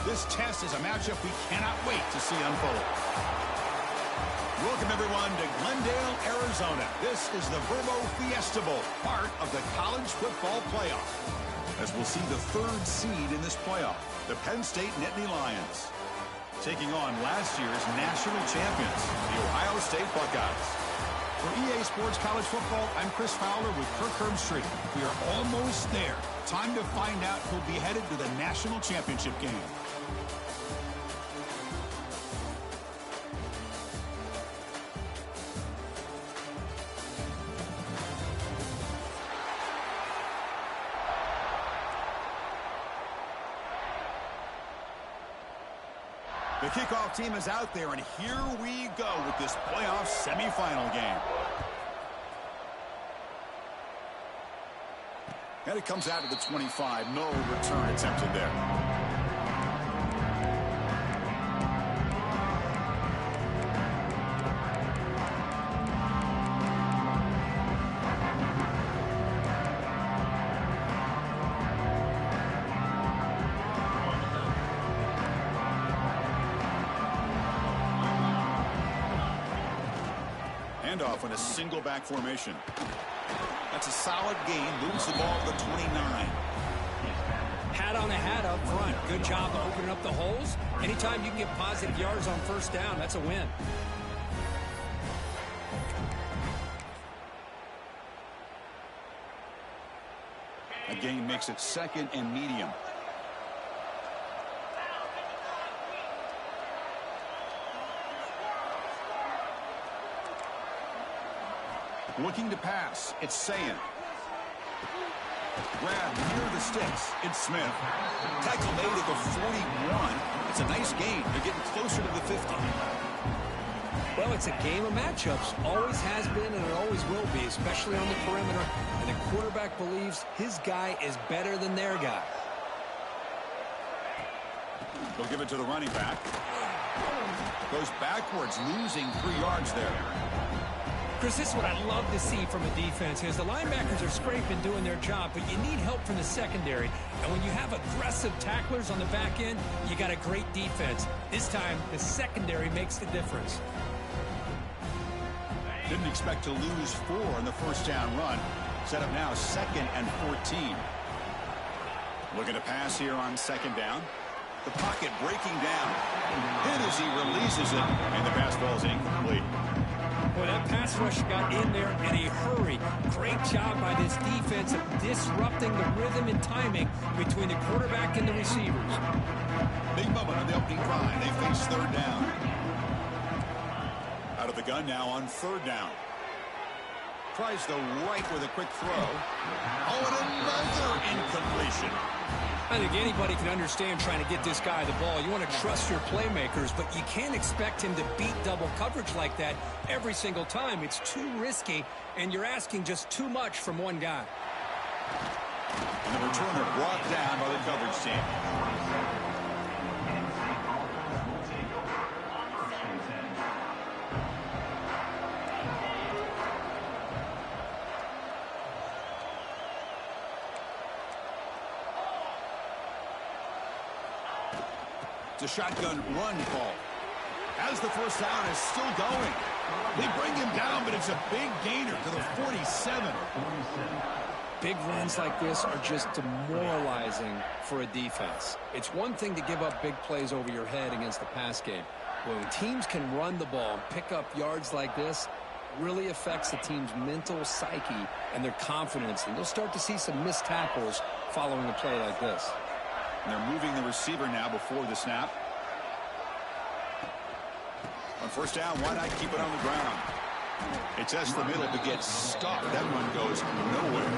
This test is a matchup we cannot wait to see unfold. Welcome, everyone, to Glendale, Arizona. This is the Verbo Fiesta Bowl, part of the college football playoff. As we'll see the third seed in this playoff, the Penn State Nittany Lions, taking on last year's national champions, the Ohio State Buckeyes. For EA Sports College Football, I'm Chris Fowler with Kirk Herbstreit. We are almost there. Time to find out who'll be headed to the national championship game. The kickoff team is out there, and here we go with this playoff semifinal game. And it comes out to the 25. No return attempted there. Handoff in a single back formation. That's a solid gain. Moves the ball to the 29. Hat on a hat up front. Good job of opening up the holes. Anytime you can get positive yards on first down, that's a win. A gain makes it second and medium. Looking to pass, it's Sayin. Grab near the sticks, it's Smith. Tackle made at the 41. It's a nice gain. They're getting closer to the 50. Well, it's a game of matchups. Always has been and it always will be, especially on the perimeter. And the quarterback believes his guy is better than their guy. They'll give it to the running back. Goes backwards, losing 3 yards there. Chris, this is what I love to see from a defense is the linebackers are scraping, doing their job, but you need help from the secondary. And when you have aggressive tacklers on the back end, you got a great defense. This time, the secondary makes the difference. Didn't expect to lose 4 in the first down run. Set up now 2nd and 14. Looking to pass here on 2nd down. The pocket breaking down. Hit as he releases it, and the pass ball is incomplete. Well, that pass rush got in there in a hurry. Great job by this defense of disrupting the rhythm and timing between the quarterback and the receivers. Big moment on the opening drive. They face 3rd down. Out of the gun now on 3rd down. Tries the right with a quick throw. Oh, and another incompletion. I think anybody can understand trying to get this guy the ball. You want to trust your playmakers, but you can't expect him to beat double coverage like that every single time. It's too risky, and you're asking just too much from one guy. And the returner brought down by the coverage team. It's a shotgun run call. As the first down is still going. They bring him down, but it's a big gainer to the 47. Big runs like this are just demoralizing for a defense. It's one thing to give up big plays over your head against the pass game. When teams can run the ball and pick up yards like this, really affects the team's mental psyche and their confidence. And you'll start to see some missed tackles following a play like this. And they're moving the receiver now before the snap. On first down, why not keep it on the ground? It tests the middle but gets stuck. That one goes nowhere.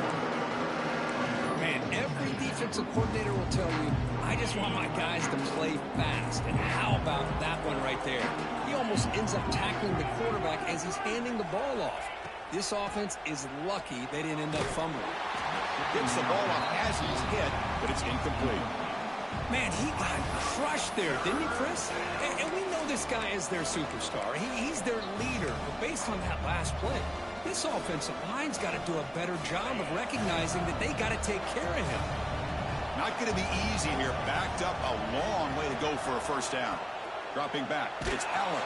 Man, every defensive coordinator will tell you, I just want my guys to play fast. And how about that one right there? He almost ends up tackling the quarterback as he's handing the ball off. This offense is lucky they didn't end up fumbling. Gets the ball off as he's hit, but it's incomplete. Man, he got crushed there, didn't he, Chris? And we know this guy is their superstar. He's their leader. But based on that last play, this offensive line's got to do a better job of recognizing that they got to take care of him. Not going to be easy here. Backed up a long way to to go for a first down. Dropping back, it's Allen.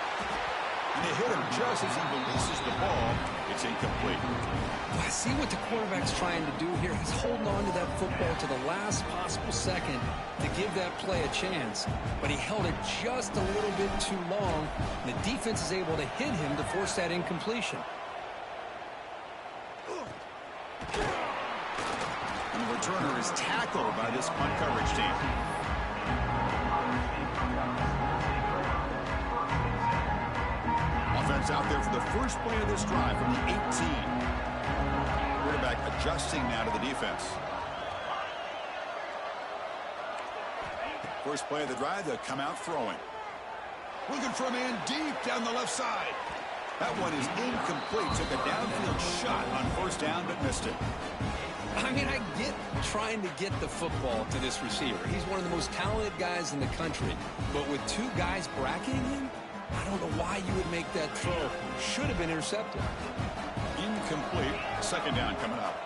And they hit him just as he releases the ball. It's incomplete. Well, I see what the quarterback's trying to do here. He's holding on to that football to the last possible second to give that play a chance. But he held it just a little bit too long. And the defense is able to hit him to force that incompletion. And the returner is tackled by this punt coverage team. Offense out there for the first play of this drive from the 18. Quarterback adjusting now to the defense. First play of the drive, they'll come out throwing. Looking for a man deep down the left side. That one is incomplete. Took a downfield shot on first down, but missed it. I mean, I get trying to get the football to this receiver. He's one of the most talented guys in the country. But with two guys bracketing him, I don't know why you would make that throw. Should have been intercepted. Incomplete. Second down coming up.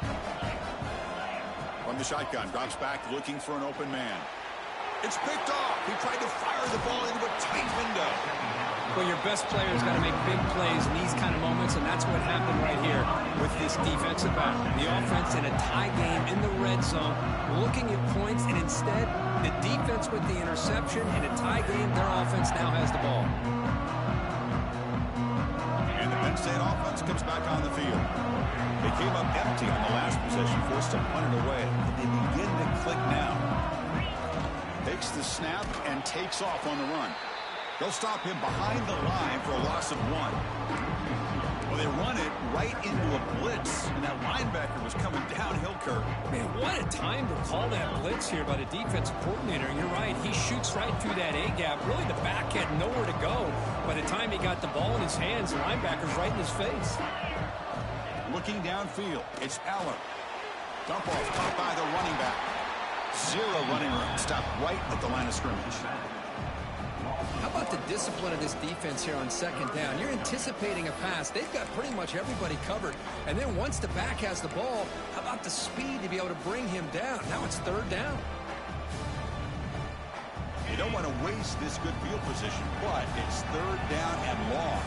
From the shotgun, drops back looking for an open man. It's picked off. He tried to fire the ball into a tight window. Well, your best player's got to make big plays in these kind of moments, and that's what happened right here with this defensive back. The offense in a tie game in the red zone, looking at points, and instead, the defense with the interception. In a tie game, their offense now has the ball. And the Penn State offense comes back on the field. They came up empty on the last possession, forced to punt it away. And they begin to click now. Takes the snap and takes off on the run. They'll stop him behind the line for a loss of 1. Well, they run it right into a blitz, and that linebacker was coming downhill, Kirk. Man, what a time to call that blitz here by the defensive coordinator. You're right. He shoots right through that A-gap. Really, the back had nowhere to go. By the time he got the ball in his hands, the linebacker's right in his face. Looking downfield, it's Allen. Dump off, caught by the running back. Zero running room. Stopped right at the line of scrimmage. How about the discipline of this defense here on second down? You're anticipating a pass. They've got pretty much everybody covered. And then once the back has the ball, how about the speed to be able to bring him down? Now it's third down. You don't want to waste this good field position, but it's third down and long.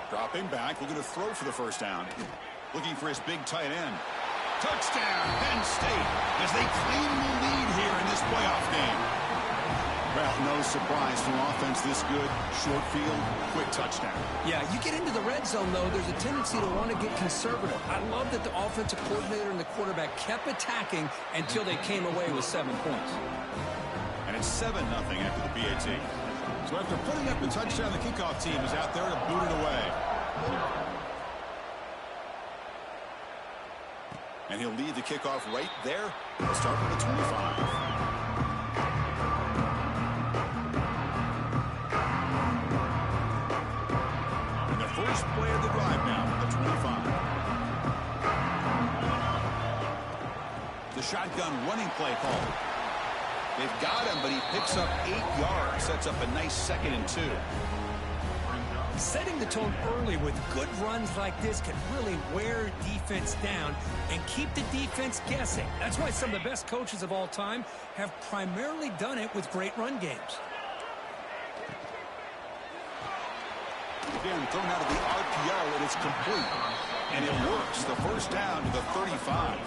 Dropping back, looking to throw for the first down. Looking for his big tight end. Touchdown, Penn State, as they claim the lead here in this playoff game. Well, no surprise from offense this good. Short field, quick touchdown. Yeah, you get into the red zone, though, there's a tendency to want to get conservative. I love that the offensive coordinator and the quarterback kept attacking until they came away with 7 points. And it's 7-0 after the PAT. So after putting up the touchdown, the kickoff team is out there to boot it away. And he'll lead the kickoff right there. We'll start with the 25. And the first play of the drive now at the 25. The shotgun running play call. They've got him, but he picks up 8 yards. Sets up a nice 2nd and 2. Setting the tone early with good runs like this can really wear defense down and keep the defense guessing. That's why some of the best coaches of all time have primarily done it with great run games. Again, thrown out of the RPO, and it's complete. And it works. The first down to the 35.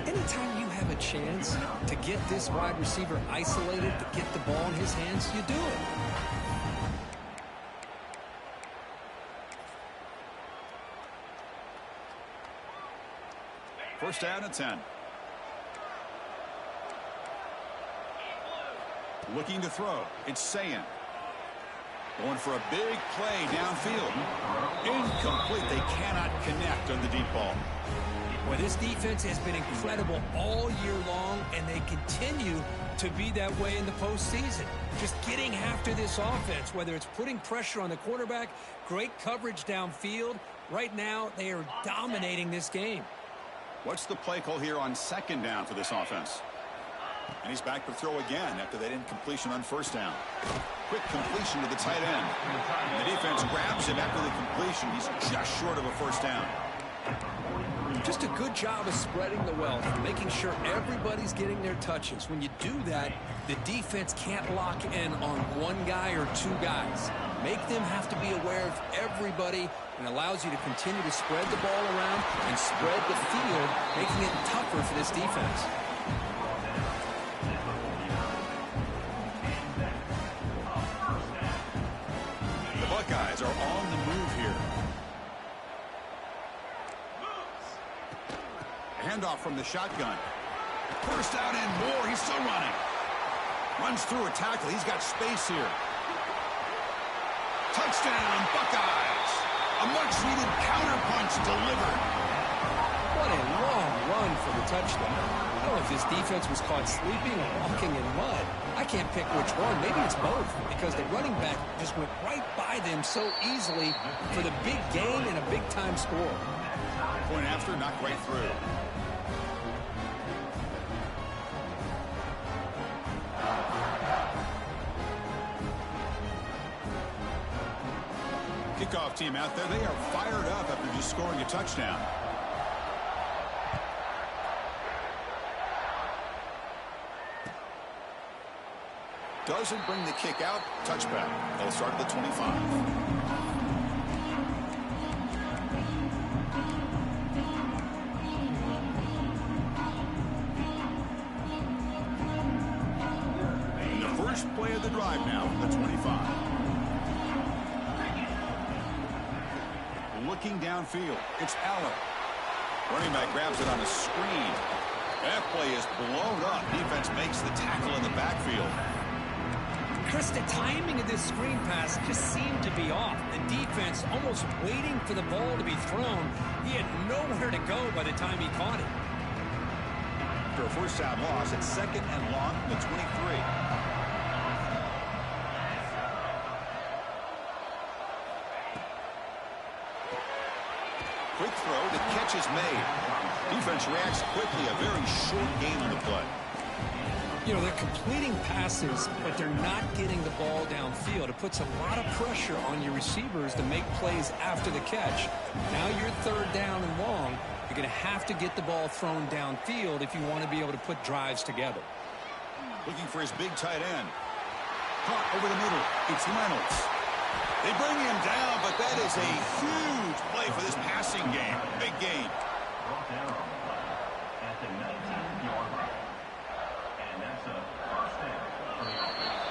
Anytime you have a chance to get this wide receiver isolated, to get the ball in his hands, you do it. First down at 10. Looking to throw. It's St. Going for a big play downfield. Incomplete. They cannot connect on the deep ball. Well, this defense has been incredible all year long, and they continue to be that way in the postseason. Just getting after this offense, whether it's putting pressure on the quarterback, great coverage downfield. Right now, they are dominating this game. What's the play call here on second down for this offense? And he's back to throw again after that incompletion on first down. Quick completion to the tight end. And the defense grabs him after the completion. He's just short of a first down. Just a good job of spreading the wealth, making sure everybody's getting their touches. When you do that, the defense can't lock in on one guy or two guys. Make them have to be aware of everybody, and allows you to continue to spread the ball around and spread the field, making it tougher for this defense. The Buckeyes are on the move here. Handoff from the shotgun. First down and more. He's still running. Runs through a tackle. He's got space here. Touchdown, Buckeyes. A much-needed counterpunch delivered. What a long run for the touchdown. I don't know if this defense was caught sleeping or walking in mud. I can't pick which one. Maybe it's both, because the running back just went right by them so easily for the big gain and a big-time score. Point after, knocked right through. Kickoff team out there. They are fired up after just scoring a touchdown. Doesn't bring the kick out. Touchback. They'll start at the 25. And the first play of the drive now from the 25. Looking downfield. It's Allen. Running back grabs it on a screen. That play is blown up. Defense makes the tackle in the backfield. Chris, the timing of this screen pass just seemed to be off. The defense almost waiting for the ball to be thrown. He had nowhere to go by the time he caught it. After a first down loss, it's second and long from the 23. Quick throw, the catch is made. Defense reacts quickly, a very short gain on the play. You know, they're completing passes, but they're not getting the ball downfield. It puts a lot of pressure on your receivers to make plays after the catch. Now you're third down and long. You're going to have to get the ball thrown downfield if you want to be able to put drives together. Looking for his big tight end. Caught over the middle. It's Reynolds. They bring him down, but that is a huge play for this passing game. Big gain. Brought down at the 19-yard line. And that's a first down for the offense.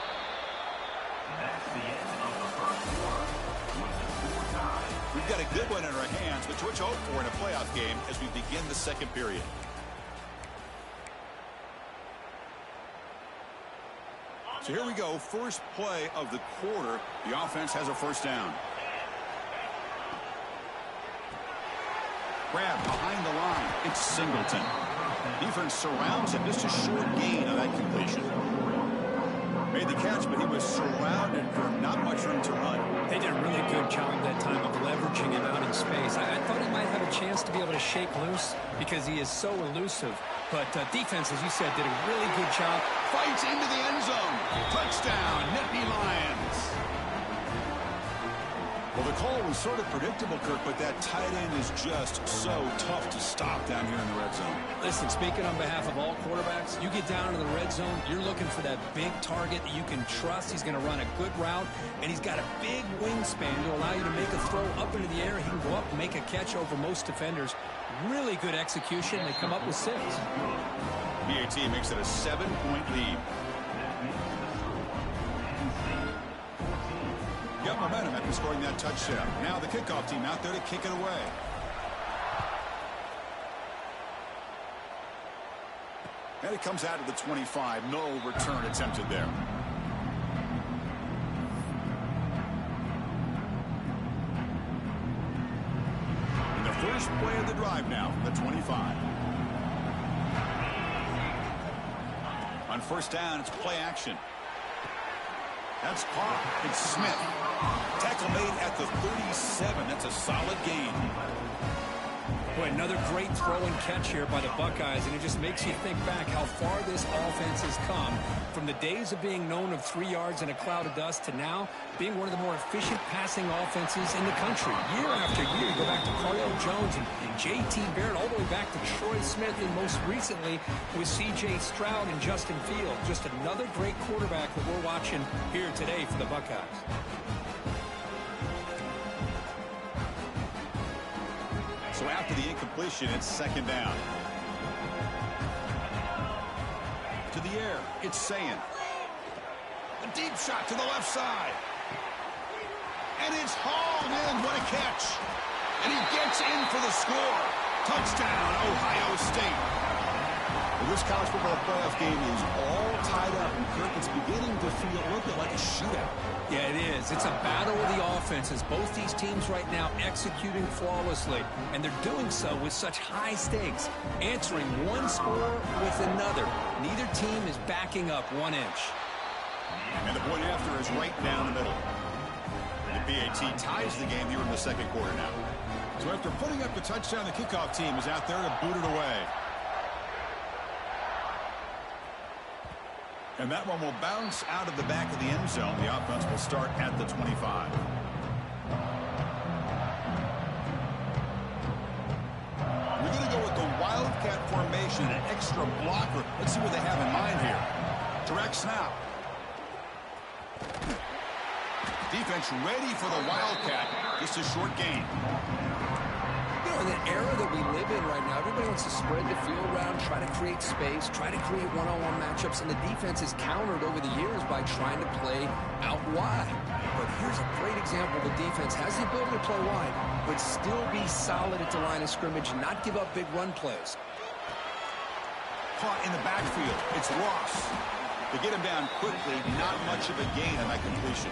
That's the end of the first quarter. With the score tied. We've got a good one in our hands, but what you hope for in a playoff game as we begin the second period. So here we go, first play of the quarter. The offense has a first down. Grab behind the line. It's Singleton. Defense surrounds him. Just a short gain on that completion. Made the catch, but he was surrounded for not much room to run. They did a really good job that time of leveraging him out in space. I thought he might have a chance to be able to shake loose because he is so elusive. But defense, as you said, did a really good job. Fights into the end zone. Touchdown, Nittany Lions. Well, the call was sort of predictable, Kirk, but that tight end is just so tough to stop down here in the red zone. Listen, speaking on behalf of all quarterbacks, you get down to the red zone, you're looking for that big target that you can trust. He's going to run a good route, and he's got a big wingspan to allow you to make a throw up into the air. He can go up and make a catch over most defenders. Really good execution. They come up with 6. PAT makes it a 7-point lead. Got momentum after scoring that touchdown. Now the kickoff team out there to kick it away. And it comes out of the 25. No return attempted there. And the first play of the drive now from the 25. On first down, it's play action. That's caught. It's Smith. Tackle made at the 37. That's a solid gain. Boy, another great throw and catch here by the Buckeyes, and it just makes you think back how far this offense has come from the days of being known of 3 yards in a cloud of dust to now being one of the more efficient passing offenses in the country. Year after year, you go back to Cardale Jones and J.T. Barrett, all the way back to Troy Smith, and most recently with C.J. Stroud and Justin Fields. Just another great quarterback that we're watching here today for the Buckeyes. So after the incompletion, it's second down. To the air, it's Sayin. A deep shot to the left side. And it's hauled in. What a catch. And he gets in for the score. Touchdown, Ohio State. Well, this college football playoff game is all tied up, and Kirk, it's beginning to feel a little bit like a shootout. Yeah, it is. It's a battle of the offenses. Both these teams right now executing flawlessly, and they're doing so with such high stakes, answering one score with another. Neither team is backing up 1 inch. And the point after is right down the middle. The PAT ties the game here in the second quarter now. So after putting up the touchdown, the kickoff team is out there to boot it away. And that one will bounce out of the back of the end zone. The offense will start at the 25. We're going to go with the Wildcat formation, an extra blocker. Let's see what they have in mind here. Direct snap. Defense ready for the Wildcat. Just a short gain. In the era that we live in right now, everybody wants to spread the field around, try to create space, try to create one-on-one matchups, and the defense is countered over the years by trying to play out wide. But here's a great example. The defense has the ability to play wide, but still be solid at the line of scrimmage and not give up big run plays. Caught in the backfield. It's Ross. They get him down quickly. Not much of a gain on that completion.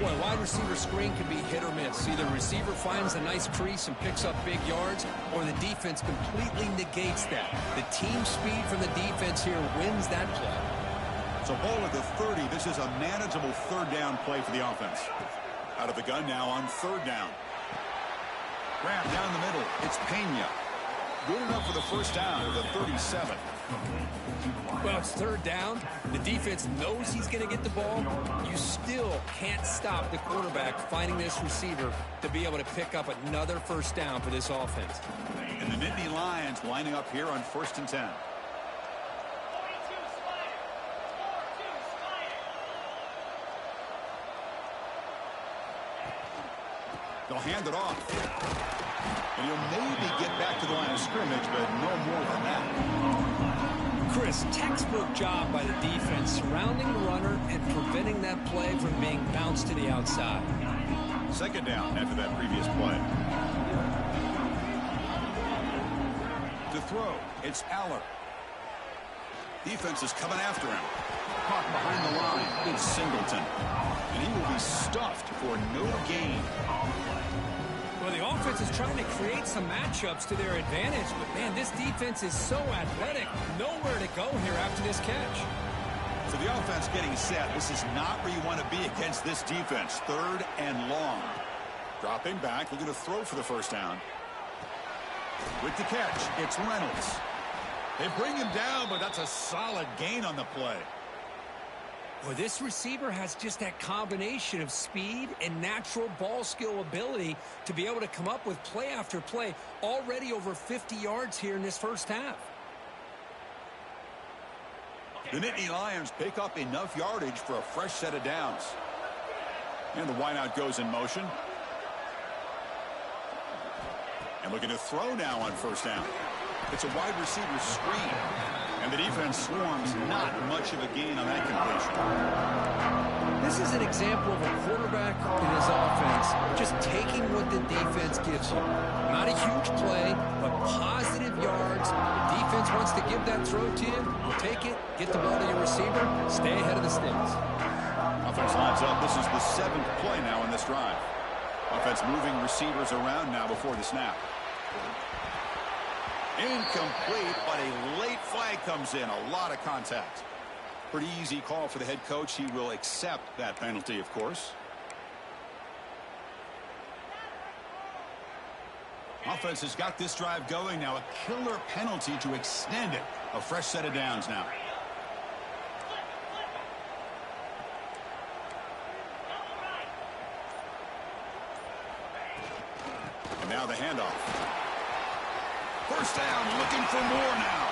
Boy, wide receiver screen can be hit or miss. Either the receiver finds a nice crease and picks up big yards, or the defense completely negates that. The team speed from the defense here wins that play. So ball at the 30. This is a manageable third down play for the offense. Out of the gun now on third down. Grab down the middle. It's Pena. Good enough for the first down at the 37. Well, it's third down. The defense knows he's going to get the ball. You still can't stop the quarterback finding this receiver to be able to pick up another first down for this offense. And the Nittany Lions lining up here on 1st and 10. They'll hand it off. And he'll maybe get back to the line of scrimmage, but no more than that. Chris, textbook job by the defense surrounding the runner and preventing that play from being bounced to the outside. Second down after that previous play. To throw, it's Aller. Defense is coming after him. Caught behind the line. It's Singleton. And he will be stuffed for no gain. Well, the offense is trying to create some matchups to their advantage, but man, this defense is so athletic. Nowhere to go here after this catch. So the offense getting set. This is not where you want to be against this defense. Third and long. Dropping back, looking to throw for the first down. With the catch, it's Reynolds. They bring him down, but that's a solid gain on the play. Well, this receiver has just that combination of speed and natural ball skill ability to be able to come up with play after play, already over 50 yards here in this first half. The Nittany Lions pick up enough yardage for a fresh set of downs. And the wideout goes in motion. And looking to throw now on first down. It's a wide receiver screen. And the defense swarms, not much of a gain on that completion. This is an example of a quarterback in his offense just taking what the defense gives you. Not a huge play, but positive yards. The defense wants to give that throw to you. You take it, get the ball to your receiver, stay ahead of the sticks. Offense lines up. This is the 7th play now in this drive. Offense moving receivers around now before the snap. Incomplete, but a late flag comes in. A lot of contact. Pretty easy call for the head coach. He will accept that penalty, of course. Offense has got this drive going. Now a killer penalty to extend it. A fresh set of downs now. And now the handoff. First down, looking for more now.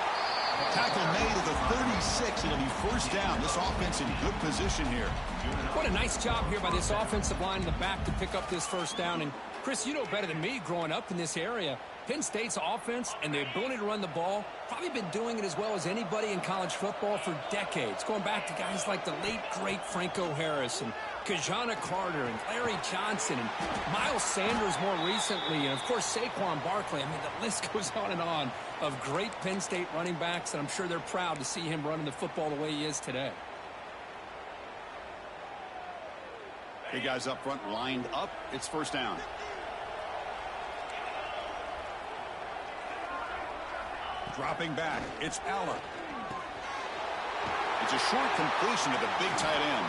Tackle made at the 36. It'll be first down. This offense in good position here. What a nice job here by this offensive line in the back to pick up this first down. And Chris, you know better than me growing up in this area, Penn State's offense and the ability to run the ball, probably been doing it as well as anybody in college football for decades. Going back to guys like the late, great Franco Harris and Kajana Carter and Larry Johnson and Miles Sanders more recently. And, of course, Saquon Barkley. I mean, the list goes on and on of great Penn State running backs, and I'm sure they're proud to see him running the football the way he is today. Big guys up front lined up. It's first down. Dropping back, it's Aller. It's a short completion to the big tight end.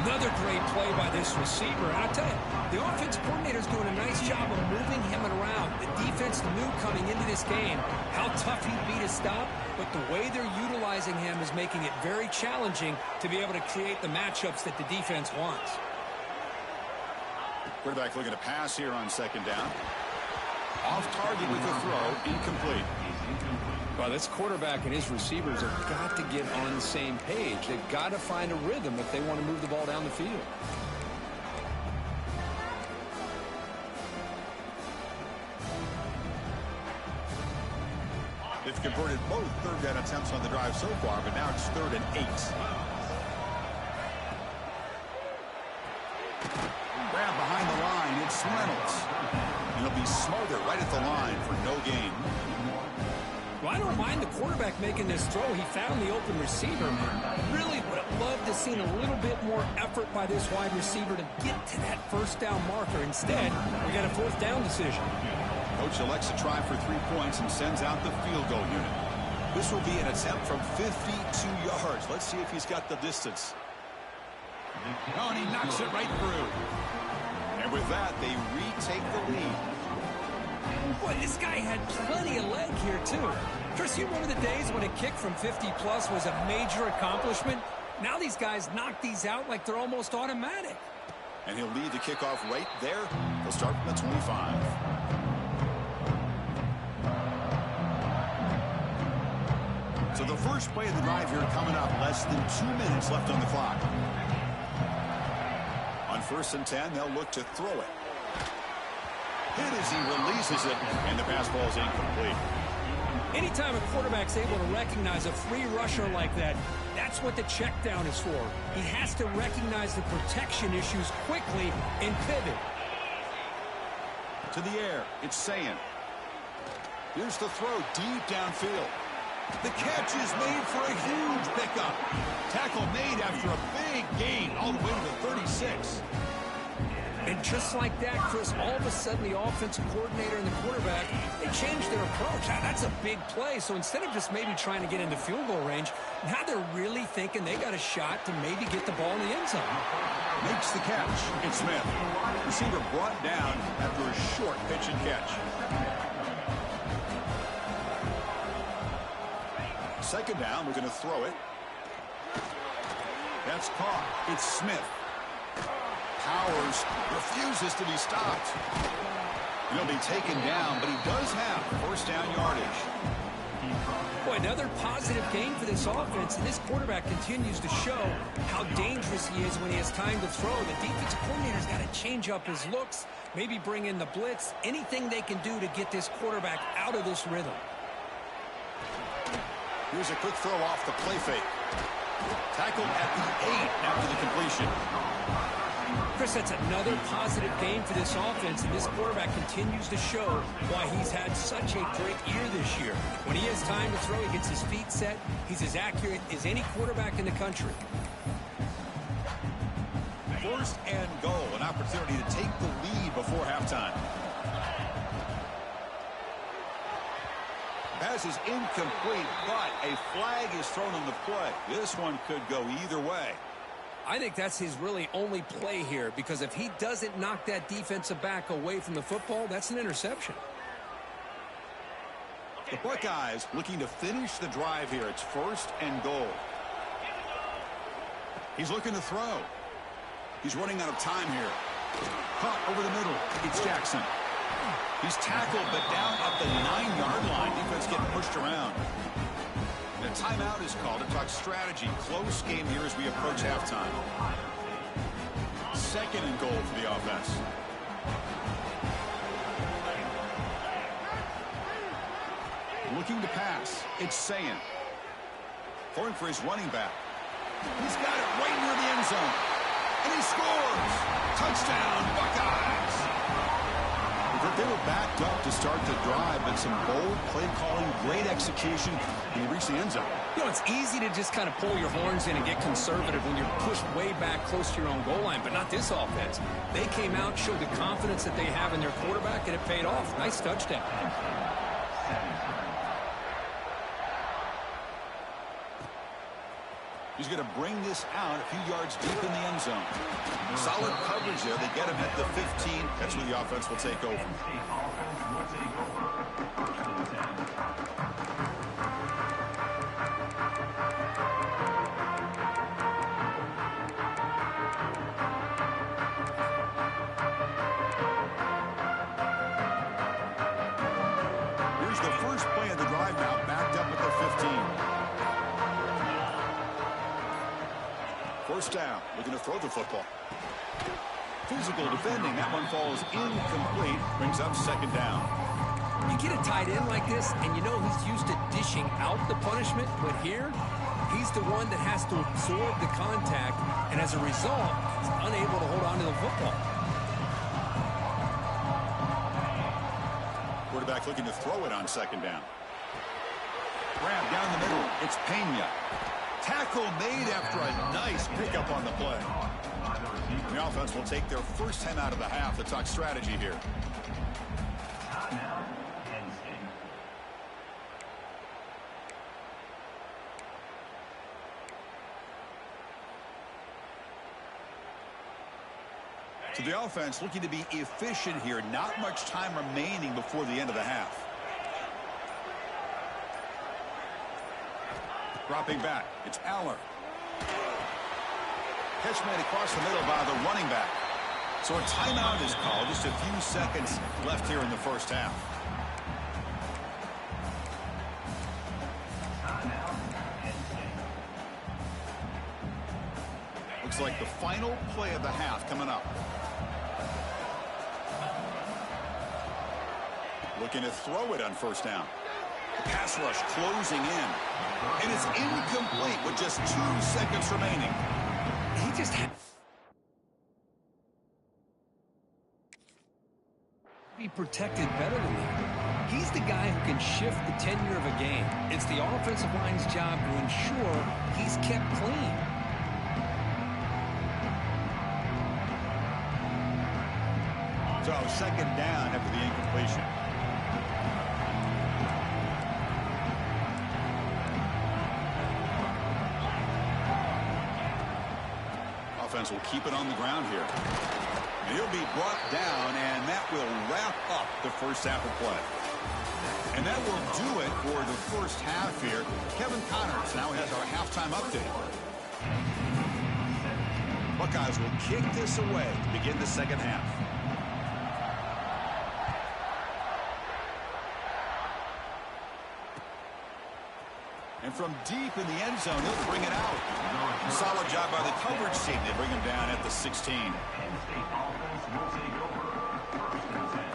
Another great play by this receiver. And I'll tell you, the offense coordinator's doing a nice job of moving him around. The defense knew coming into this game how tough he'd be to stop, but the way they're utilizing him is making it very challenging to be able to create the matchups that the defense wants. Quarterback looking to pass here on second down. Off target with the throw, incomplete. Well, this quarterback and his receivers have got to get on the same page. They've got to find a rhythm if they want to move the ball down the field. They've converted both third down attempts on the drive so far, but now it's 3rd and 8. Grab behind the line, it's Reynolds. And he'll be smothered right at the line for no gain. Well, I don't mind the quarterback making this throw. He found the open receiver. Really would have loved to seen a little bit more effort by this wide receiver to get to that first down marker. Instead, we got a 4th down decision. Coach elects to try for 3 points and sends out the field goal unit. This will be an attempt from 52 yards. Let's see if he's got the distance. Oh, and he knocks it right through. And with that, they retake the lead. Boy, this guy had plenty of leg here, too. Chris, you remember the days when a kick from 50-plus was a major accomplishment? Now these guys knock these out like they're almost automatic. And he'll lead the kickoff right there. He'll start from the 25. So the first play of the drive here coming up. Less than 2 minutes left on the clock. On 1st and 10, they'll look to throw it. Hit as he releases it, and the pass ball is incomplete. Anytime a quarterback's able to recognize a free rusher like that, that's what the check down is for. He has to recognize the protection issues quickly and pivot. To the air, it's Sayin. Here's the throw deep downfield. The catch is made for a huge pickup. Tackle made after a big gain all the way to the 36. And just like that, Chris, all of a sudden the offensive coordinator and the quarterback, they changed their approach. Now, that's a big play. So instead of just maybe trying to get into field goal range, now they're really thinking they got a shot to maybe get the ball in the end zone. Makes the catch. It's Smith. Receiver brought down after a short pitch and catch. Second down, we're going to throw it. That's caught. It's Smith. Powers refuses to be stopped. He'll be taken down, but he does have first down yardage. Boy, another positive game for this offense, and this quarterback continues to show how dangerous he is when he has time to throw. The defensive coordinator's got to change up his looks, maybe bring in the blitz, anything they can do to get this quarterback out of this rhythm. Here's a quick throw off the play fake. Tackled at the 8 after the completion. Chris, that's another positive game for this offense, and this quarterback continues to show why he's had such a great year this year. When he has time to throw, he gets his feet set. He's as accurate as any quarterback in the country. First and goal, an opportunity to take the lead before halftime. Pass is incomplete, but a flag is thrown on the play. This one could go either way. I think that's his really only play here, because if he doesn't knock that defensive back away from the football, that's an interception. The Buckeyes looking to finish the drive here. It's 1st and goal. He's looking to throw. He's running out of time here. Caught over the middle. It's Jackson. He's tackled, but down at the 9-yard line. Defense getting pushed around. The timeout is called to talk strategy. Close game here as we approach halftime. 2nd and goal for the offense. Looking to pass. It's St. Throwing for his running back. He's got it right near the end zone. And he scores! Touchdown, Buckeyes! They were backed up to start the drive, but some bold play calling, great execution, and he reached the end zone. You know, it's easy to just kind of pull your horns in and get conservative when you're pushed way back close to your own goal line, but not this offense. They came out, showed the confidence that they have in their quarterback, and it paid off. Nice touchdown. He's going to bring this out a few yards deep in the end zone. Solid coverage there. They get him at the 15. That's where the offense will take over. Here's the first play of the drive now, backed up at the 15. 1st down, looking to throw the football. Physical defending, that one falls incomplete, brings up 2nd down. You get a tight end like this, and you know he's used to dishing out the punishment, but here, he's the one that has to absorb the contact, and as a result, he's unable to hold on to the football. Quarterback looking to throw it on 2nd down. Grab down the middle, it's Pena. Tackle made after a nice pickup on the play. And the offense will take their first time out of the half to talk strategy here. So the offense looking to be efficient here. Not much time remaining before the end of the half. Dropping back, it's Aller. Catch made across the middle by the running back. So a timeout is called. Just a few seconds left here in the first half. Looks like the final play of the half coming up. Looking to throw it on 1st down. Pass rush closing in. And it's incomplete with just 2 seconds remaining. He just had to be protected better than that. He's the guy who can shift the tenure of a game. It's the offensive line's job to ensure he's kept clean. So 2nd down after the incompletion. Offense will keep it on the ground here. And he'll be brought down, and that will wrap up the first half of play. And that will do it for the first half here. Kevin Connors now has our halftime update. Buckeyes will kick this away to begin the 2nd half. And from deep in the end zone, he'll bring it out. Solid job by the coverage team. They bring him down at the 16. Penn State offense will take over. 1st and 10.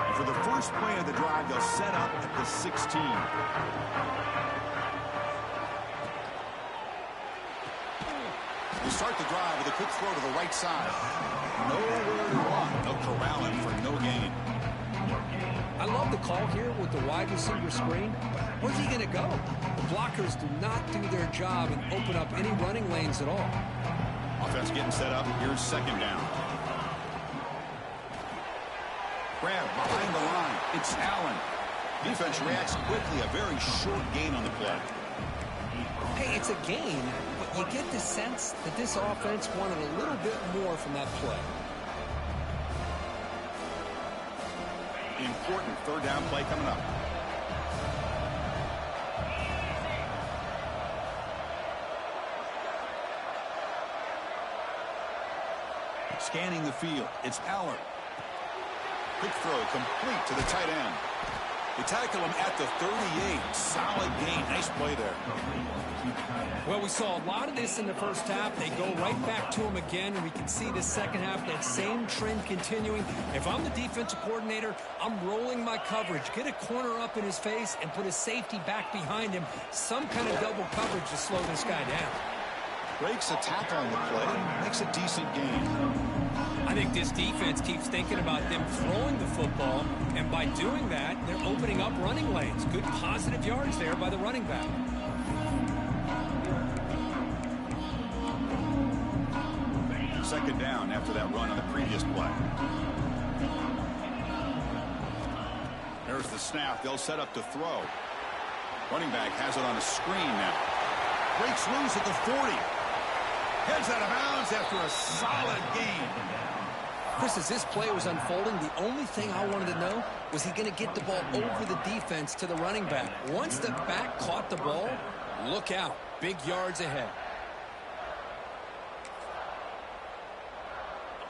And for the first play of the drive, they'll set up at the 16. They start the drive with a quick throw to the right side. Nowhere to run. They'll corral him for no gain. I love the call here with the wide receiver screen. Where's he going to go? The blockers do not do their job and open up any running lanes at all. Offense getting set up. Here's 2nd down. Grab behind the line. It's Allen. Defense reacts quickly. A very short gain on the play. Hey, it's a gain, but you get the sense that this offense wanted a little bit more from that play. Important third down play coming up. Scanning the field, it's Aller. Quick throw complete to the tight end. They tackle him at the 38. Solid gain. Nice play there. Well, we saw a lot of this in the first half. They go right back to him again, and we can see the second half, that same trend continuing. If I'm the defensive coordinator, I'm rolling my coverage. Get a corner up in his face and put a safety back behind him. Some kind of double coverage to slow this guy down. Breaks a tackle on the play. Makes a decent gain. I think this defense keeps thinking about them throwing the football, and by doing that, they're opening up running lanes. Good positive yards there by the running back. Second down after that run on the previous play. There's the snap. They'll set up to throw. Running back has it on a screen now. Breaks loose at the 40. Heads out of bounds after a solid gain. Chris, as this play was unfolding, the only thing I wanted to know was he going to get the ball over the defense to the running back. Once the back caught the ball, look out. Big yards ahead.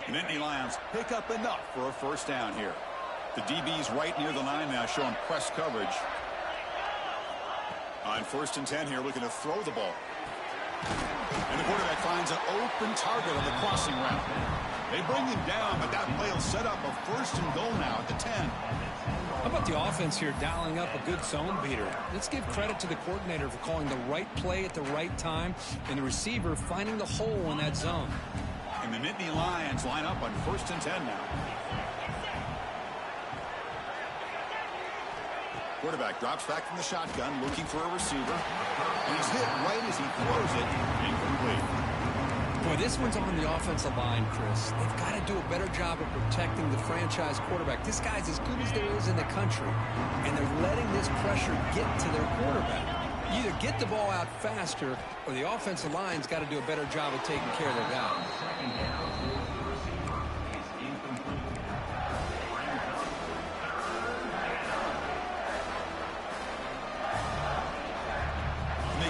Nittany Lions pick up enough for a first down here. The DB's right near the line now, showing press coverage. On 1st and 10 here, looking to throw the ball. And the quarterback finds an open target on the crossing route. They bring him down, but that play will set up a 1st and goal now at the 10. How about the offense here dialing up a good zone beater? Let's give credit to the coordinator for calling the right play at the right time, and the receiver finding the hole in that zone. And the Nittany Lions line up on 1st and 10 now. Quarterback drops back from the shotgun, looking for a receiver. And he's hit right as he throws it. Incomplete. Boy, this one's on the offensive line, Chris. They've got to do a better job of protecting the franchise quarterback. This guy's as good as there is in the country, and they're letting this pressure get to their quarterback. You either get the ball out faster, or the offensive line's got to do a better job of taking care of their guy.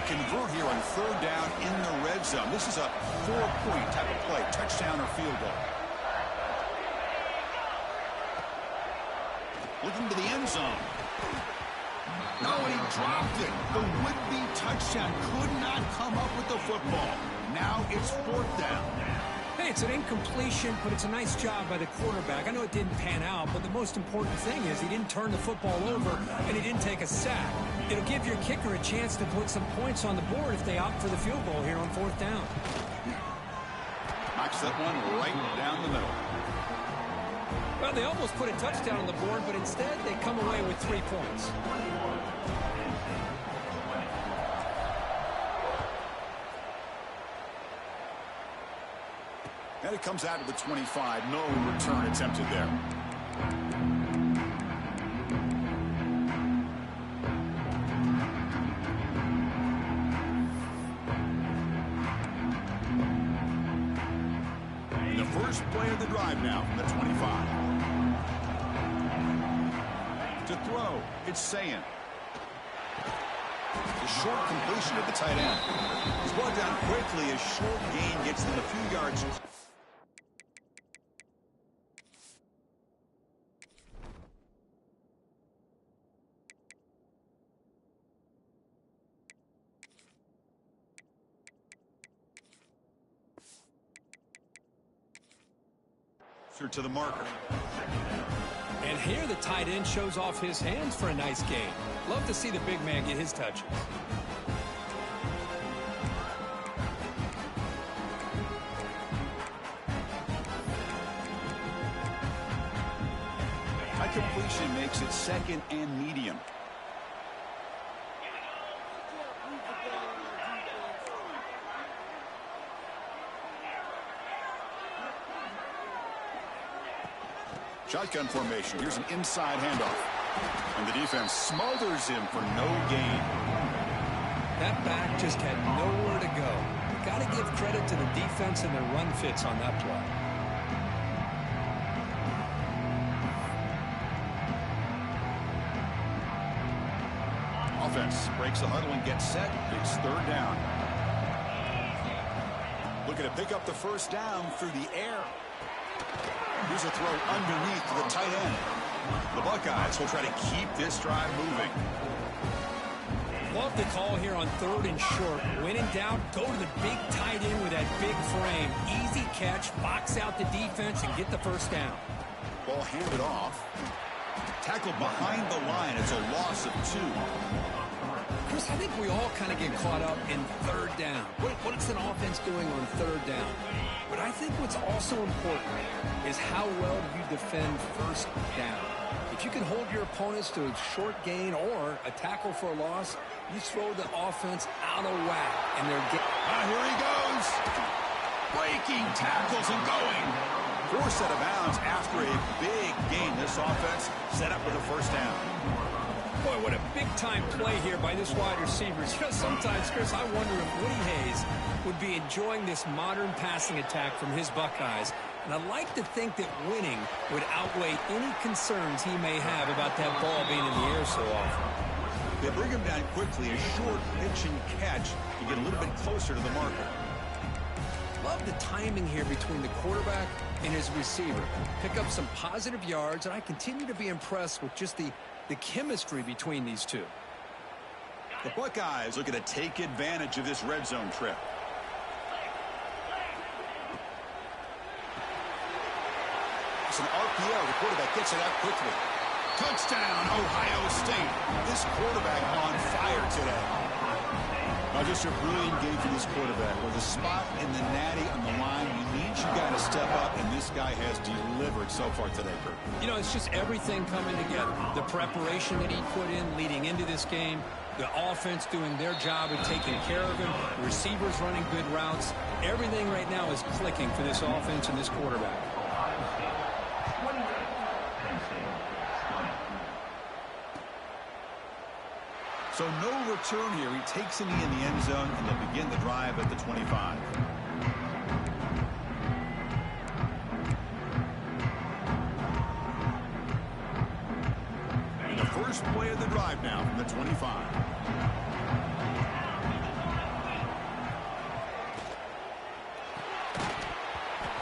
Convert here on 3rd down in the red zone. This is a 4-point type of play, touchdown or field goal. Looking to the end zone. Oh, and he dropped it. The would-be touchdown could not come up with the football. Now it's 4th down. Hey, it's an incompletion, but it's a nice job by the quarterback. I know it didn't pan out, but the most important thing is he didn't turn the football over, and he didn't take a sack. It'll give your kicker a chance to put some points on the board if they opt for the field goal here on 4th down. Knocks that one right down the middle. Well, they almost put a touchdown on the board, but instead they come away with 3 points. And it comes out to the 25. No return attempted there. And the first play of the drive now from the 25. To throw, it's St. A short completion at the tight end. He's brought down quickly. A short gain gets them a few yards. To the marker. And here the tight end shows off his hands for a nice gain. Love to see the big man get his touches. High completion makes it 2nd and medium. Shotgun formation. Here's an inside handoff. And the defense smothers him for no gain. That back just had nowhere to go. Got to give credit to the defense and their run fits on that play. Offense breaks the huddle and gets set. It's third down. Looking to pick up the first down through the air. Here's a throw underneath to the tight end. The Buckeyes will try to keep this drive moving. Love the call here on third and short. When in doubt, go to the big tight end with that big frame. Easy catch, box out the defense, and get the first down. Ball handed off. Tackled behind the line. It's a loss of 2. Chris, I think we all kind of get caught up in third down. What's an offense doing on third down? But I think what's also important is how well you defend first down. If you can hold your opponents to a short gain or a tackle for a loss, you throw the offense out of whack. And they're here he goes. Breaking tackles and going. Forced out of bounds after a big gain. This offense set up with a first down. Boy, what a big-time play here by this wide receiver. You know, sometimes, Chris, I wonder if Woody Hayes would be enjoying this modern passing attack from his Buckeyes. And I'd like to think that winning would outweigh any concerns he may have about that ball being in the air so often. They bring him down quickly. A short pitch and catch to get a little bit closer to the marker. Love the timing here between the quarterback and his receiver. Pick up some positive yards, and I continue to be impressed with just the chemistry between these two. The Buckeyes looking to take advantage of this red zone trip. It's an RPO. The quarterback gets it out quickly. Touchdown, Ohio State. This quarterback on fire today. Just a brilliant game for this quarterback. With a spot in the natty on the line, you need your guy to step up, and this guy has delivered so far today, Kurt. You know, it's just everything coming together. The preparation that he put in leading into this game, the offense doing their job of taking care of him, the receivers running good routes. Everything right now is clicking for this offense and this quarterback. So no return here. He takes a knee in the end zone, and they'll begin the drive at the 25. And the first play of the drive now from the 25.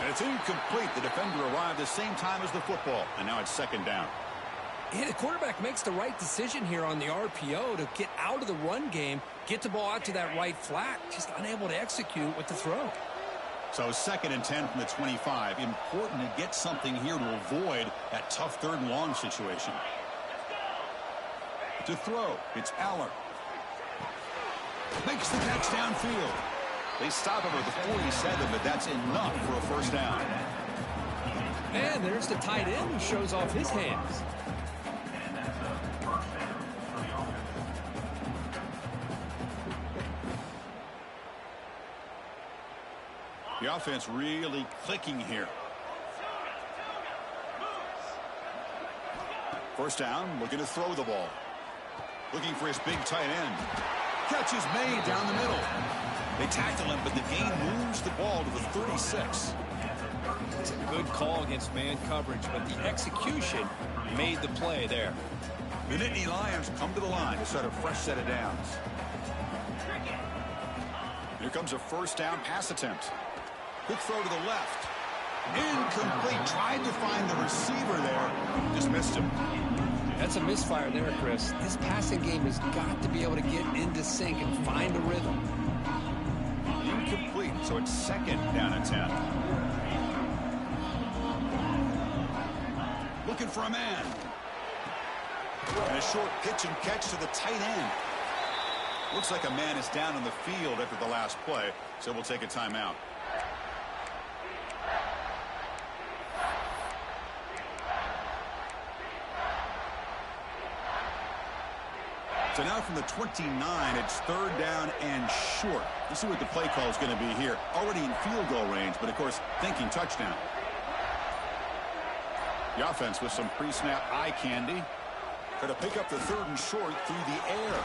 And it's incomplete. The defender arrived the same time as the football, and now it's second down. Yeah, the quarterback makes the right decision here on the RPO to get out of the run game, get the ball out to that right flat, just unable to execute with the throw. So 2nd and 10 from the 25. Important to get something here to avoid that tough third and long situation. To throw, it's Aller. Makes the catch downfield. They stop him at the 47, but that's enough for a first down. And there's the tight end who shows off his hands. The offense really clicking here. First down, looking to throw the ball. Looking for his big tight end. Catch is made down the middle. They tackle him, but the gain moves the ball to the 36. It's a good call against man coverage, but the execution made the play there. The Nittany Lions come to the line to start a fresh set of downs. Here comes a first down pass attempt. Quick throw to the left. Incomplete. Tried to find the receiver there. Just missed him. That's a misfire there, Chris. This passing game has got to be able to get into sync and find a rhythm. Incomplete, so it's second down and 10. Looking for a man. And a short pitch and catch to the tight end. Looks like a man is down on the field after the last play, so we'll take a timeout. So now from the 29, it's third down and short. Let's see what the play call is going to be here. Already in field goal range, but of course, thinking touchdown. The offense with some pre-snap eye candy. Going to pick up the 3rd and short through the air.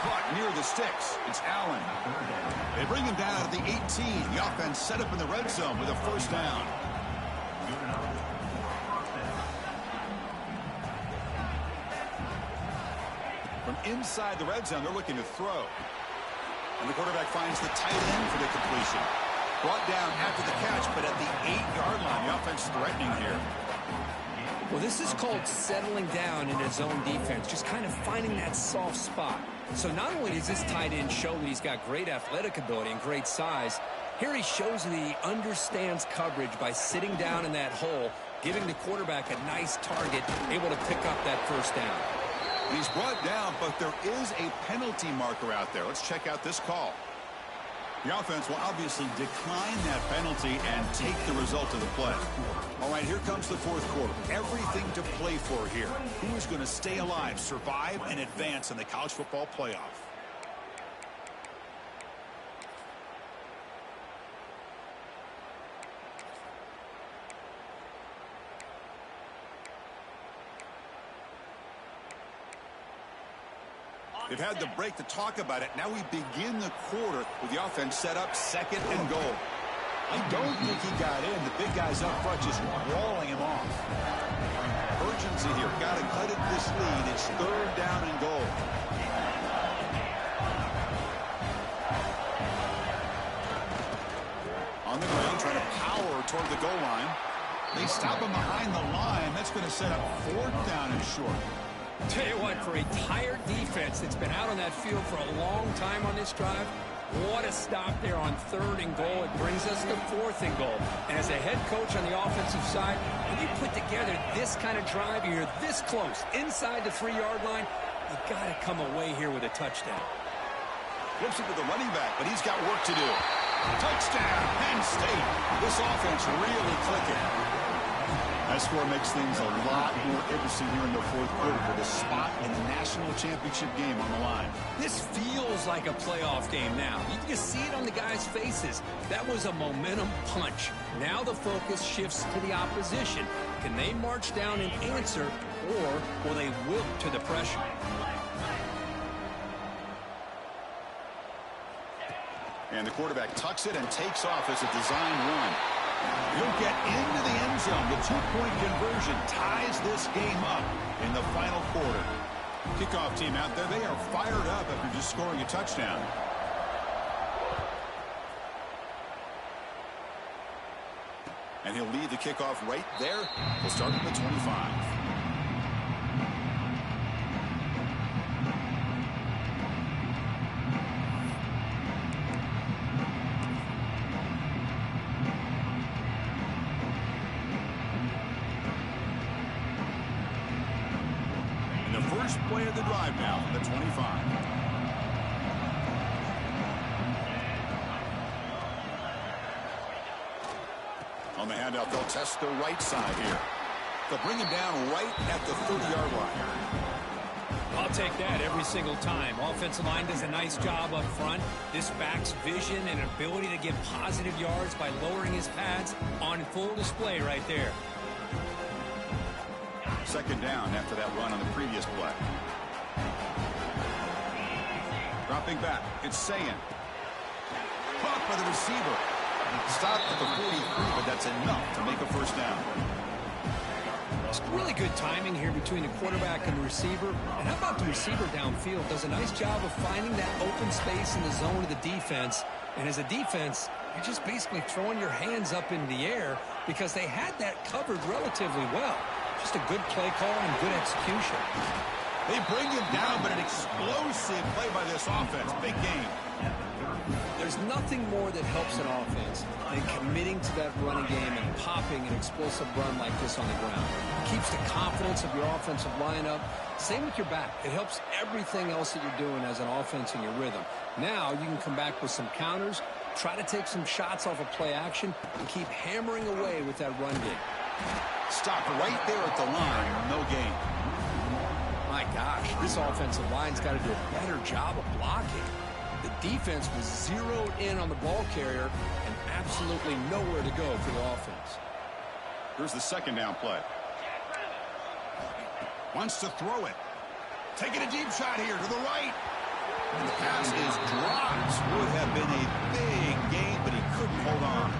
Caught near the sticks. It's Allen. They bring him down at the 18. The offense set up in the red zone with a 1st down. From inside the red zone, they're looking to throw. And the quarterback finds the tight end for the completion. Brought down after the catch, but at the 8-yard line, the offense threatening here. Well, this is called settling down in his own defense, just kind of finding that soft spot. So not only does this tight end show that he's got great athletic ability and great size, here he shows that he understands coverage by sitting down in that hole, giving the quarterback a nice target, able to pick up that 1st down. He's brought down, but there is a penalty marker out there. Let's check out this call. The offense will obviously decline that penalty and take the result of the play. All right, here comes the 4th quarter. Everything to play for here. Who is going to stay alive, survive, and advance in the college football playoff? They've had the break to talk about it. Now we begin the quarter with the offense set up 2nd and goal. I don't think he got in. The big guys up front just walling him off. Urgency here. Got to cut it this lead. It's 3rd down and goal. On the ground, trying to power toward the goal line. They stop him behind the line. That's going to set up 4th down and short. Tell you what, for a tired defense that's been out on that field for a long time on this drive, what a stop there on 3rd and goal. It brings us to 4th and goal. And as a head coach on the offensive side, when you put together this kind of drive, you're this close, inside the 3-yard line, you got to come away here with a touchdown. Flips it to the running back, but he's got work to do. Touchdown, Penn State. This offense really clicking. That score makes things a lot more interesting here in the 4th quarter with a spot in the national championship game on the line. This feels like a playoff game now. You can see it on the guys' faces. That was a momentum punch. Now the focus shifts to the opposition. Can they march down and answer, or will they wilt to the pressure? And the quarterback tucks it and takes off as a design run. He'll get into the end zone. The 2-point conversion ties this game up in the final quarter. Kickoff team out there, they are fired up after just scoring a touchdown. And he'll lead the kickoff right there. We'll start at the 25. Play of the drive now from the 25. On the handout, they'll test the right side here. They'll bring him down right at the 30-yard line. I'll take that every single time. Offensive line does a nice job up front. This back's vision and ability to get positive yards by lowering his pads on full display right there. 2nd down after that run on the previous play. Dropping back, it's Sayin. Caught by the receiver. Stopped at the 43, but that's enough to make a 1st down. It's really good timing here between the quarterback and the receiver. And how about the receiver downfield? Does a nice job of finding that open space in the zone of the defense. And as a defense, you're just basically throwing your hands up in the air because they had that covered relatively well. Just a good play call and good execution. They bring him down, but an explosive play by this offense. Big game. There's nothing more that helps an offense than committing to that running game and popping an explosive run like this on the ground. It keeps the confidence of your offensive line up. Same with your back. It helps everything else that you're doing as an offense in your rhythm. Now you can come back with some counters, try to take some shots off of play action, and keep hammering away with that run game. Stopped right there at the line. No gain. My gosh, this offensive line's got to do a better job of blocking. The defense was zeroed in on the ball carrier and absolutely nowhere to go for the offense. Here's the 2nd down play. Wants to throw it. Taking a deep shot here to the right. And the pass is dropped. Would have been a big gain, but he couldn't hold on.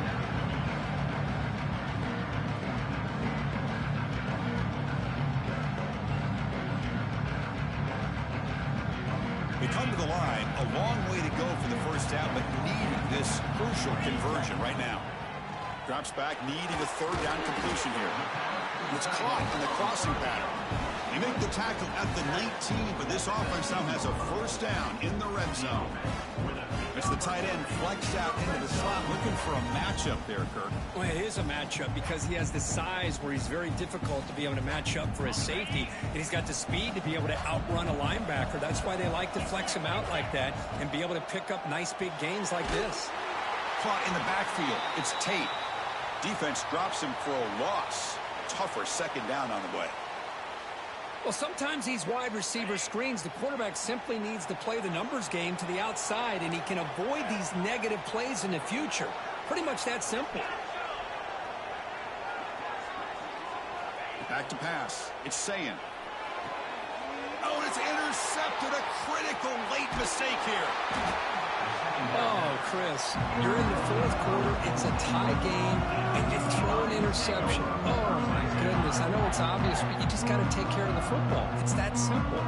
They come to the line, a long way to go for the first down, but needing this crucial conversion right now. Drops back, needing a third down completion here. It's caught in the crossing pattern. They make the tackle at the 19, but this offense now has a first down in the red zone. It's the tight end flexed out into the slot, looking for a matchup there, Kirk. Well, it is a matchup because he has the size where he's very difficult to be able to match up for his safety, and he's got the speed to be able to outrun a linebacker. That's why they like to flex him out like that and be able to pick up nice big gains like this. Caught in the backfield. It's Tate. Defense drops him for a loss. Tougher second down on the way. Well, sometimes these wide receiver screens, the quarterback simply needs to play the numbers game to the outside, and he can avoid these negative plays in the future. Pretty much that simple. Back to pass. It's St. Oh, it's intercepted. A critical late mistake here. Oh, Chris, you're in the fourth quarter. It's a tie game, and you throw an interception. Oh, my goodness. I know it's obvious, but you just got to take care of the football. It's that simple.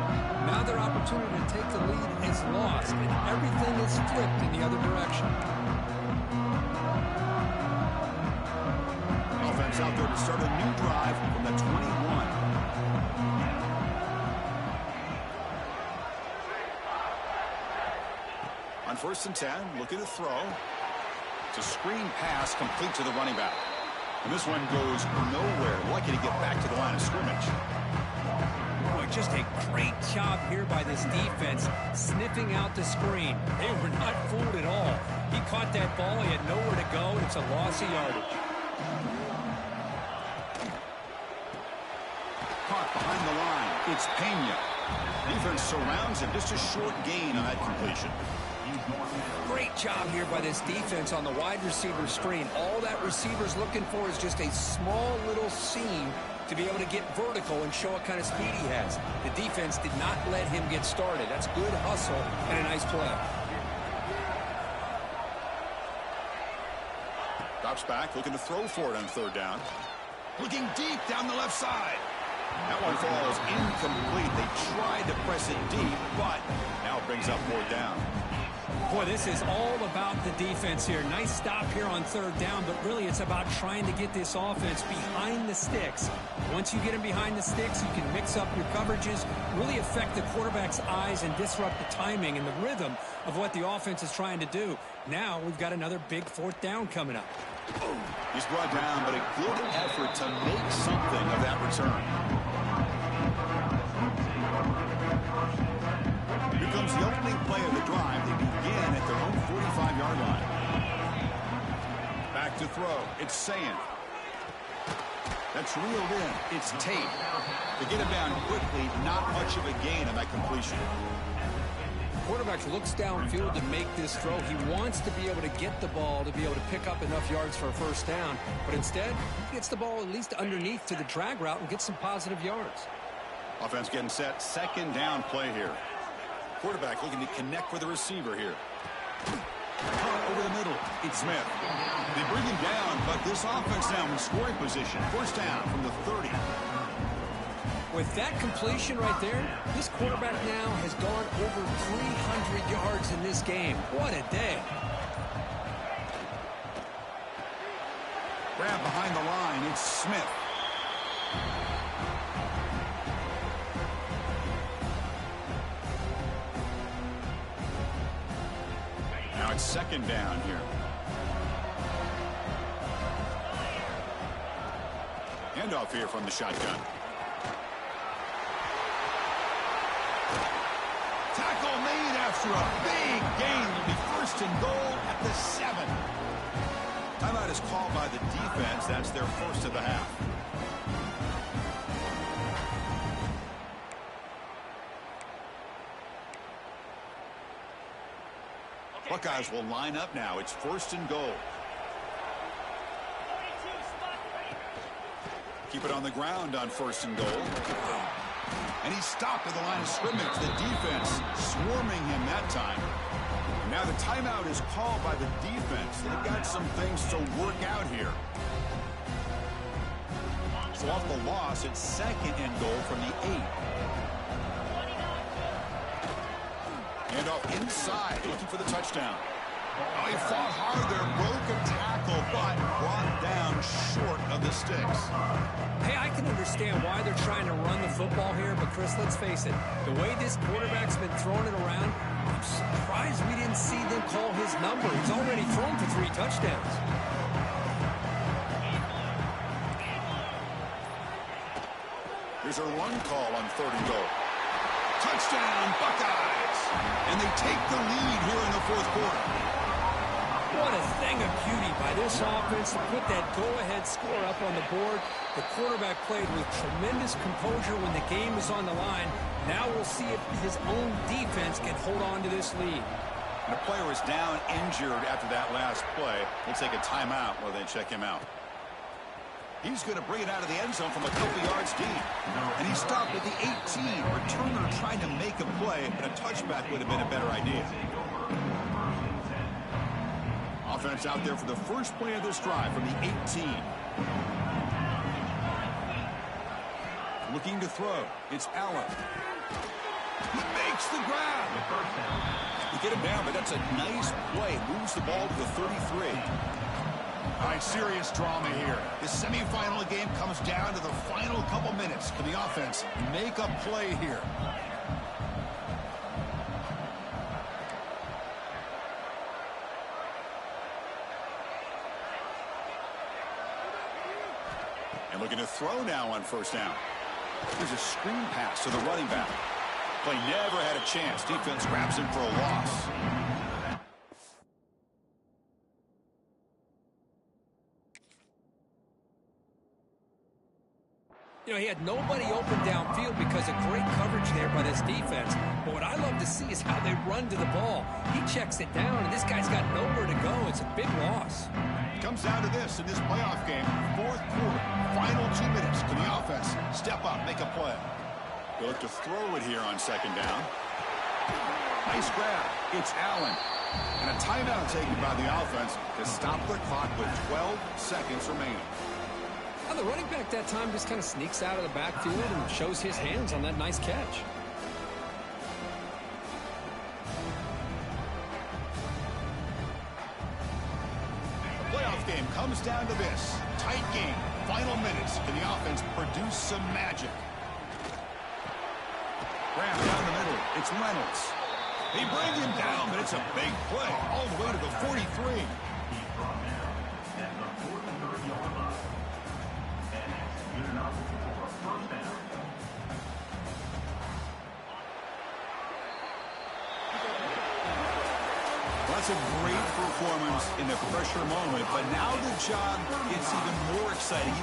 Now their opportunity to take the lead is lost, and everything is flipped in the other direction. Offense out there to start a new drive from the 21. On 1st and 10, looking to throw. It's a screen pass complete to the running back. And this one goes nowhere. Lucky to get back to the line of scrimmage. Boy, just a great job here by this defense, sniffing out the screen. They were not fooled at all. He caught that ball. He had nowhere to go, and it's a loss of yardage. Caught behind the line. It's Pena. Defense surrounds him. Just a short gain on that completion. Great job here by this defense on the wide receiver screen. All that receiver's looking for is just a small little seam to be able to get vertical and show what kind of speed he has. The defense did not let him get started. That's good hustle and a nice play. Drops back, looking to throw for it on 3rd down. Looking deep down the left side. That one falls incomplete. They tried to press it deep, but now it brings up 4th down. Boy, this is all about the defense here. Nice stop here on 3rd down, but really it's about trying to get this offense behind the sticks. Once you get them behind the sticks, you can mix up your coverages, really affect the quarterback's eyes and disrupt the timing and the rhythm of what the offense is trying to do. Now we've got another big 4th down coming up. He's brought down, but a good effort to make something of that return. Here comes the opening play of the drive. They begin at their own 45-yard line. Back to throw. It's St. That's reeled in. It's Tate. To get him down quickly, not much of a gain on that completion. Quarterback looks downfield to make this throw. He wants to be able to get the ball to be able to pick up enough yards for a 1st down, but instead he gets the ball at least underneath to the drag route and gets some positive yards. Offense getting set. 2nd down play here. Quarterback looking to connect with the receiver here. Over the middle. It's Smith. They bring him down, but this offense now in scoring position. 1st down from the 30. With that completion right there, this quarterback now has gone over 300 yards in this game. What a day. Grab behind the line. It's Smith. Now it's 2nd down here. Handoff here from the shotgun. Tackle made after a big gain. Will be 1st and goal at the 7. Timeout is called by the defense. That's their 1st of the half. Buckeyes will line up now. It's 1st and goal. Keep it on the ground on 1st and goal. And he's stopped at the line of scrimmage. The defense swarming him that time. Now the timeout is called by the defense. They've got some things to work out here. So off the loss, it's 2nd and goal from the 8. And off inside, looking for the touchdown. Oh, he fought hard there, broke a tackle, but brought down short of the sticks. Hey, I can understand why they're trying to run the football here, but Chris, let's face it, the way this quarterback's been throwing it around, I'm surprised we didn't see them call his number. He's already thrown for 3 touchdowns. Here's a run call on 3rd and goal. Touchdown, Buckeyes! And they take the lead here in the 4th quarter. What a thing of beauty by this offense to put that go-ahead score up on the board. The quarterback played with tremendous composure when the game was on the line. Now we'll see if his own defense can hold on to this lead. The player is down injured after that last play. They take a timeout while they check him out. He's going to bring it out of the end zone from a couple yards deep. And he stopped at the 18. Returner trying to make a play, but a touchback would have been a better idea. Offense out there for the first play of this drive from the 18. Looking to throw. It's Allen. He makes the grab. You get him down, but that's a nice play. Moves the ball to the 33. All right, serious drama here. The semifinal game comes down to the final couple minutes. Can the offense make a play here? And looking to throw now on 1st down. There's a screen pass to the running back. Play never had a chance. Defense grabs him for a loss. You know, he had nobody open downfield because of great coverage there by this defense. But what I love to see is how they run to the ball. He checks it down, and this guy's got nowhere to go. It's a big loss. Comes down to this in this playoff game. 4th quarter, final 2 minutes. Can the offense step up, make a play? They look to throw it here on 2nd down. Nice grab. It's Allen. And a timeout taken by the offense to stop the clock with 12 seconds remaining. Now, the running back that time just kind of sneaks out of the backfield and shows his hands on that nice catch. The playoff game comes down to this. Tight game. Final minutes. Can the offense produce some magic? Grab down the middle. It's Reynolds. They bring him down, but it's a big play all the way to the 43. That's a great performance in the pressure moment, but now the job gets even more exciting, even